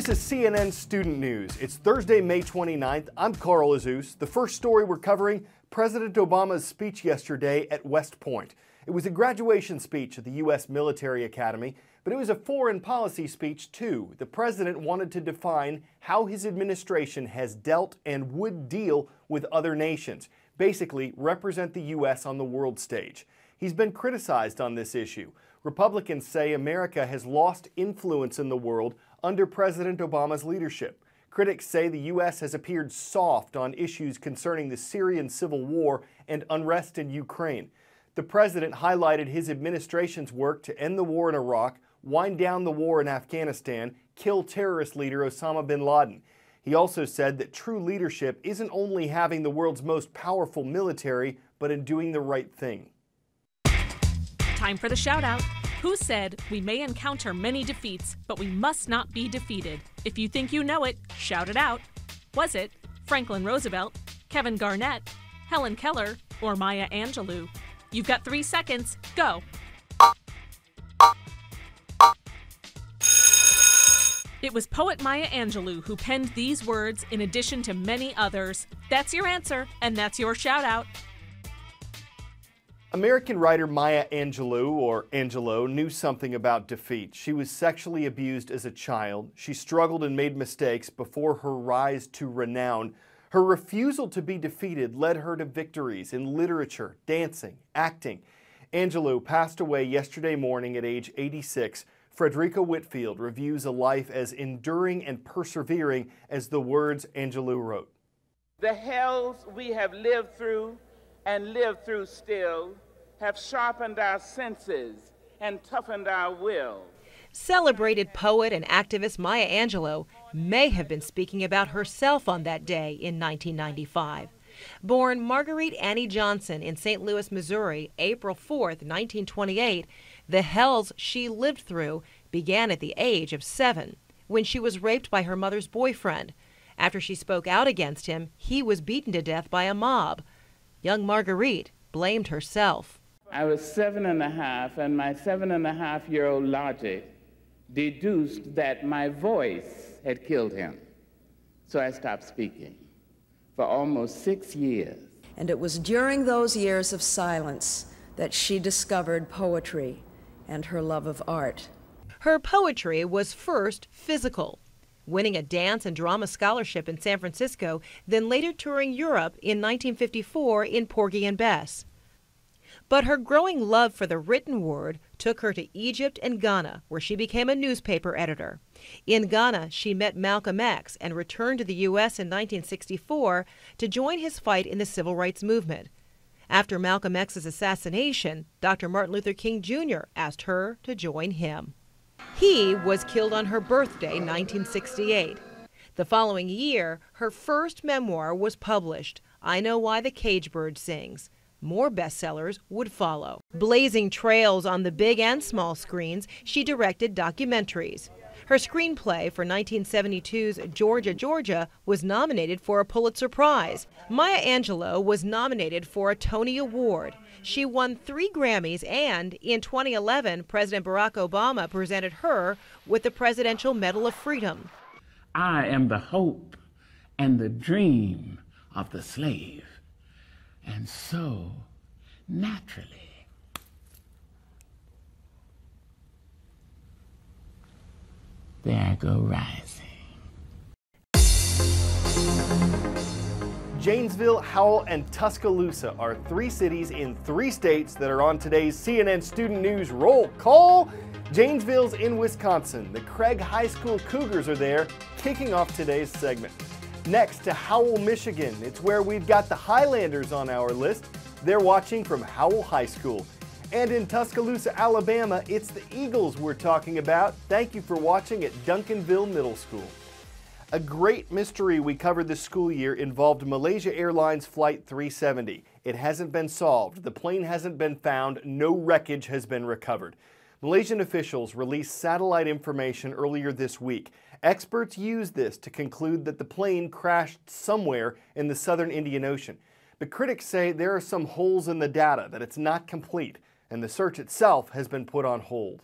This is CNN Student News. It's Thursday, May 29th. I'm Carl Azus. The first story we're covering, President Obama's speech yesterday at West Point. It was a graduation speech at the U.S. Military Academy, but it was a foreign policy speech too. The president wanted to define how his administration has dealt and would deal with other nations, basically represent the U.S. on the world stage. He's been criticized on this issue. Republicans say America has lost influence in the world under President Obama's leadership. Critics say the U.S. has appeared soft on issues concerning the Syrian civil war and unrest in Ukraine. The president highlighted his administration's work to end the war in Iraq, wind down the war in Afghanistan, kill terrorist leader Osama bin Laden. He also said that true leadership isn't only having the world's most powerful military, but in doing the right thing. Time for the shout out. Who said we may encounter many defeats, but we must not be defeated? If you think you know it, shout it out. Was it Franklin Roosevelt, Kevin Garnett, Helen Keller, or Maya Angelou? You've got 3 seconds. Go. It was poet Maya Angelou who penned these words in addition to many others. That's your answer, and that's your shout out. American writer Maya Angelou, or Angelo, knew something about defeat. She was sexually abused as a child. She struggled and made mistakes before her rise to renown. Her refusal to be defeated led her to victories in literature, dancing, acting. Angelou passed away yesterday morning at age 86. Frederica Whitfield reviews a life as enduring and persevering as the words Angelou wrote. The hells we have lived through and live through still have sharpened our senses and toughened our will. Celebrated poet and activist Maya Angelou may have been speaking about herself on that day in 1995. Born Marguerite Annie Johnson in St. Louis, Missouri, April 4, 1928, the hells she lived through began at the age of 7, when she was raped by her mother's boyfriend. After she spoke out against him, he was beaten to death by a mob. Young Marguerite blamed herself. I was 7½, and my 7½-year-old logic deduced that my voice had killed him. So I stopped speaking for almost 6 years. And it was during those years of silence that she discovered poetry and her love of art. Her poetry was first physical, winning a dance and drama scholarship in San Francisco, then later touring Europe in 1954 in Porgy and Bess. But her growing love for the written word took her to Egypt and Ghana, where she became a newspaper editor. In Ghana, she met Malcolm X and returned to the U.S. in 1964 to join his fight in the civil rights movement. After Malcolm X's assassination, Dr. Martin Luther King Jr. asked her to join him. He was killed on her birthday, 1968. The following year, her first memoir was published, I Know Why the Cage Bird Sings. More bestsellers would follow. Blazing trails on the big and small screens, she directed documentaries. Her screenplay for 1972's Georgia, Georgia was nominated for a Pulitzer Prize. Maya Angelou was nominated for a Tony Award. She won 3 Grammys, and in 2011, President Barack Obama presented her with the Presidential Medal of Freedom. I am the hope and the dream of the slave. And so, naturally, there I go rising. Janesville, Howell, and Tuscaloosa are 3 cities in 3 states that are on today's CNN Student News roll call. Janesville's in Wisconsin. The Craig High School Cougars are there, kicking off today's segment. Next to Howell, Michigan. It's where we've got the Highlanders on our list. They're watching from Howell High School. And in Tuscaloosa, Alabama, it's the Eagles we're talking about. Thank you for watching at Duncanville Middle School. A great mystery we covered this school year involved Malaysia Airlines Flight 370. It hasn't been solved. The plane hasn't been found. No wreckage has been recovered. Malaysian officials released satellite information earlier this week. Experts used this to conclude that the plane crashed somewhere in the southern Indian Ocean. But critics say there are some holes in the data, that it's not complete, and the search itself has been put on hold.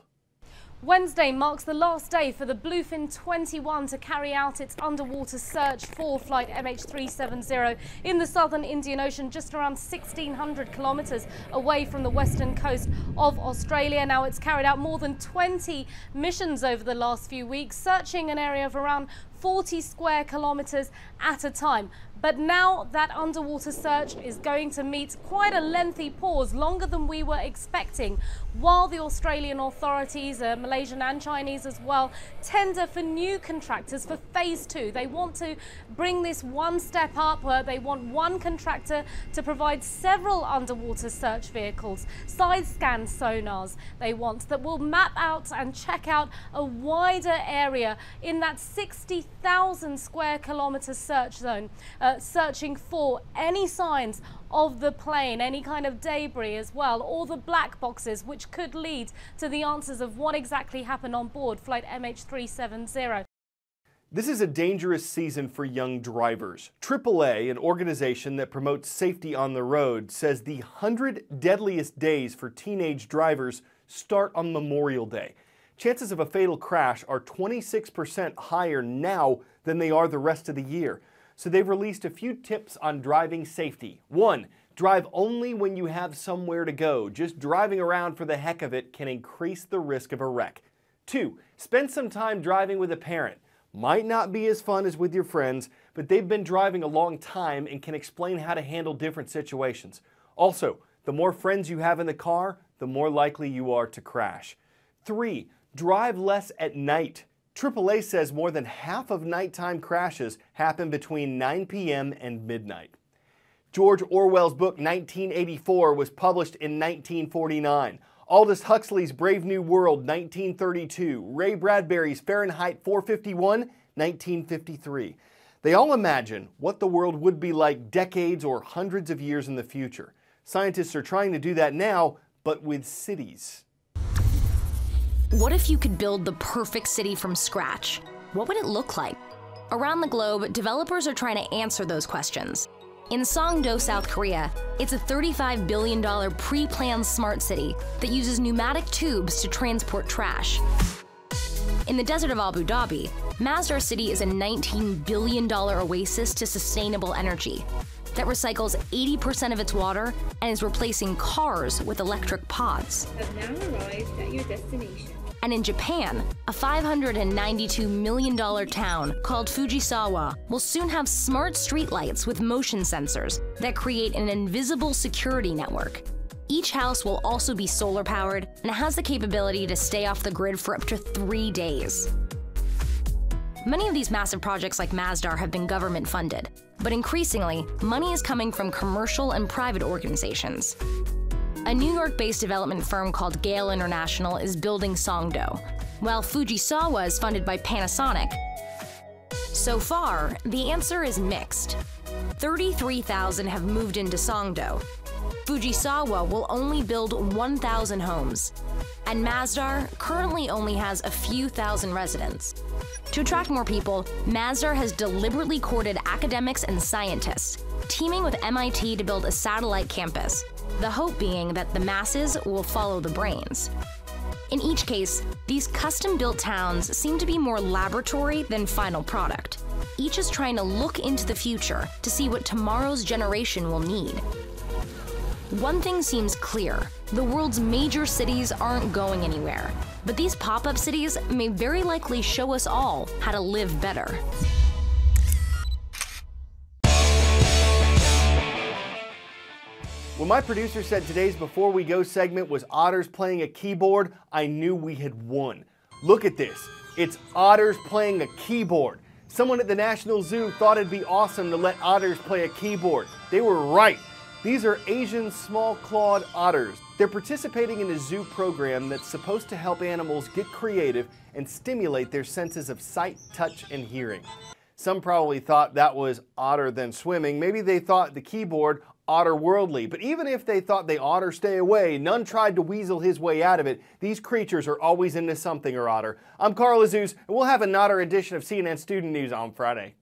Wednesday marks the last day for the Bluefin 21 to carry out its underwater search for flight MH370 in the southern Indian Ocean, just around 1,600 kilometers away from the western coast of Australia. Now, it's carried out more than 20 missions over the last few weeks, searching an area of around 40 square kilometers at a time. But now that underwater search is going to meet quite a lengthy pause, longer than we were expecting, while the Australian authorities, Malaysian and Chinese as well, tender for new contractors for phase 2. They want to bring this one step up. They want one contractor to provide several underwater search vehicles, side scan sonars they want, that will map out and check out a wider area in that 60,000 square kilometer search zone, searching for any signs of the plane, any kind of debris as well, or the black boxes, which could lead to the answers of what exactly happened on board flight MH370. This is a dangerous season for young drivers. AAA, an organization that promotes safety on the road, says the 100 deadliest days for teenage drivers start on Memorial Day. Chances of a fatal crash are 26% higher now than they are the rest of the year. So they've released a few tips on driving safety. 1. Drive only when you have somewhere to go. Just driving around for the heck of it can increase the risk of a wreck. 2. Spend some time driving with a parent. Might not be as fun as with your friends, but they've been driving a long time and can explain how to handle different situations. Also, the more friends you have in the car, the more likely you are to crash. 3. Drive less at night. AAA says more than half of nighttime crashes happen between 9 p.m. and midnight. George Orwell's book 1984 was published in 1949. Aldous Huxley's Brave New World 1932. Ray Bradbury's Fahrenheit 451 1953. They all imagine what the world would be like decades or hundreds of years in the future. Scientists are trying to do that now, but with cities. What if you could build the perfect city from scratch? What would it look like? Around the globe, developers are trying to answer those questions. In Songdo, South Korea, it's a $35 billion pre-planned smart city that uses pneumatic tubes to transport trash. In the desert of Abu Dhabi, Masdar City is a $19 billion oasis to sustainable energy that recycles 80% of its water and is replacing cars with electric pods. Have now arrived at your destination. And in Japan, a $592 million town called Fujisawa will soon have smart streetlights with motion sensors that create an invisible security network. Each house will also be solar powered and has the capability to stay off the grid for up to 3 days. Many of these massive projects like Masdar have been government funded, but increasingly, money is coming from commercial and private organizations. A New York-based development firm called Gale International is building Songdo, while Fujisawa is funded by Panasonic. So far, the answer is mixed. 33,000 have moved into Songdo. Fujisawa will only build 1,000 homes, and Masdar currently only has a few thousand residents. To attract more people, Masdar has deliberately courted academics and scientists, teaming with MIT to build a satellite campus, the hope being that the masses will follow the brains. In each case, these custom-built towns seem to be more laboratory than final product. Each is trying to look into the future to see what tomorrow's generation will need. One thing seems clear: the world's major cities aren't going anywhere, but these pop-up cities may very likely show us all how to live better. When my producer said today's Before We Go segment was otters playing a keyboard, I knew we had won. Look at this. It's otters playing a keyboard. Someone at the National Zoo thought it'd be awesome to let otters play a keyboard. They were right. These are Asian small-clawed otters. They're participating in a zoo program that's supposed to help animals get creative and stimulate their senses of sight, touch, and hearing. Some probably thought that was odder than swimming. Maybe they thought the keyboard otter-worldly. But even if they thought they ought to stay away, none tried to weasel his way out of it. These creatures are always into something or other. I'm Carl Azus, and we'll have another edition of CNN Student News on Friday.